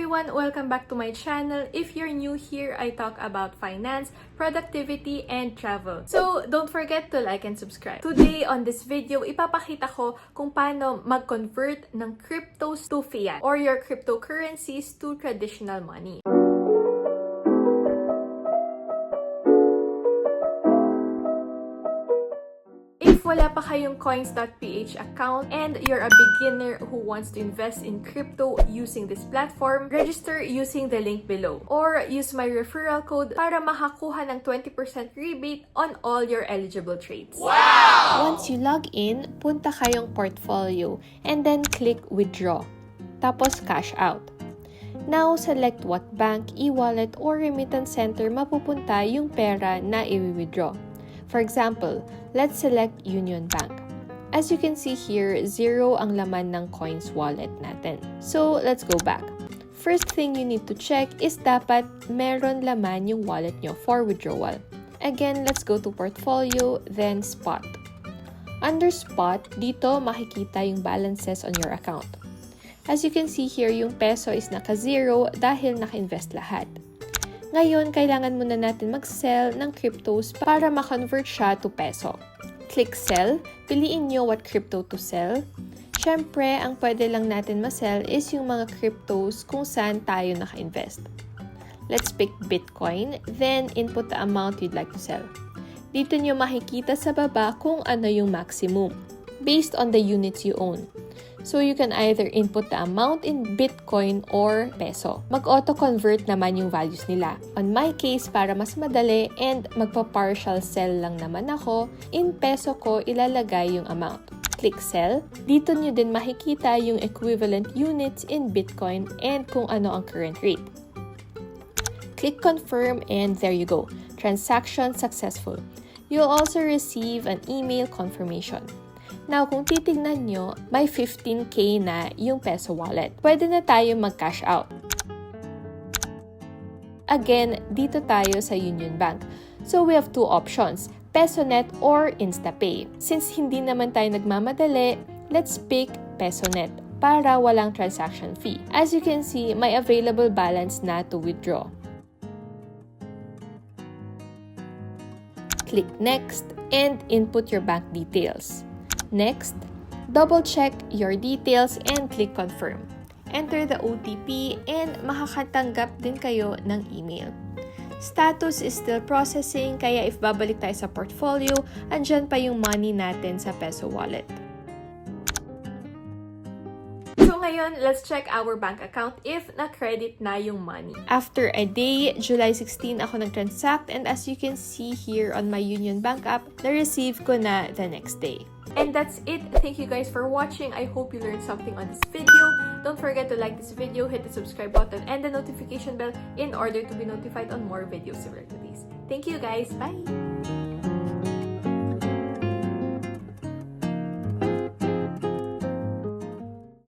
everyone! Welcome back to my channel. If you're new here, I talk about finance, productivity, and travel. So, don't forget to like and subscribe. Today, on this video, ipapakita ko kung paano mag-convert ng cryptos to fiat or your cryptocurrencies to traditional money. If wala pa kayong Coins.ph account and you're a beginner who wants to invest in crypto using this platform, register using the link below or use my referral code para makakuha ng 20% rebate on all your eligible trades. Wow! Once you log in, punta kayong portfolio and then click withdraw. Tapos cash out. Now, select what bank, e-wallet, or remittance center mapupunta yung pera na i-withdraw. For example, let's select Union Bank. As you can see here, 0 ang laman ng Coins wallet natin. So, let's go back. First thing you need to check is dapat meron laman yung wallet nyo for withdrawal. Again, let's go to Portfolio, then Spot. Under Spot, dito makikita yung balances on your account. As you can see here, yung peso is naka-0 dahil naka-invest lahat. Ngayon, kailangan muna natin mag-sell ng cryptos para ma-convert siya to peso. Click Sell. Piliin nyo what crypto to sell. Siyempre, ang pwede lang natin ma-sell is yung mga cryptos kung saan tayo naka-invest. Let's pick Bitcoin, then input the amount you'd like to sell. Dito nyo makikita sa baba kung ano yung maximum, based on the units you own. So, you can either input the amount in Bitcoin or peso. Mag-auto-convert naman yung values nila. On my case, para mas madali and magpa-partial sell lang naman ako, in peso ko ilalagay yung amount. Click Sell. Dito nyo din makikita yung equivalent units in Bitcoin and kung ano ang current rate. Click Confirm and there you go. Transaction successful. You'll also receive an email confirmation. Now, kung titignan nyo, may 15K na yung peso wallet. Pwede na tayo mag-cash out. Again, dito tayo sa Union Bank. So, we have two options, PesoNet or InstaPay. Since hindi naman tayo nagmamadali, let's pick PesoNet para walang transaction fee. As you can see, may available balance na to withdraw. Click Next and input your bank details. Next, double-check your details and click Confirm. Enter the OTP and makakatanggap din kayo ng email. Status is still processing, kaya if babalik tayo sa portfolio, andyan pa yung money natin sa peso wallet. So ngayon, let's check our bank account if na-credit na yung money. After a day, July 16 ako nag-transact and as you can see here on my Union Bank app, na-receive ko na the next day. And that's it. Thank you guys for watching. I hope you learned something on this video. Don't forget to like this video, hit the subscribe button, and the notification bell in order to be notified on more videos similar to these. Thank you guys. Bye!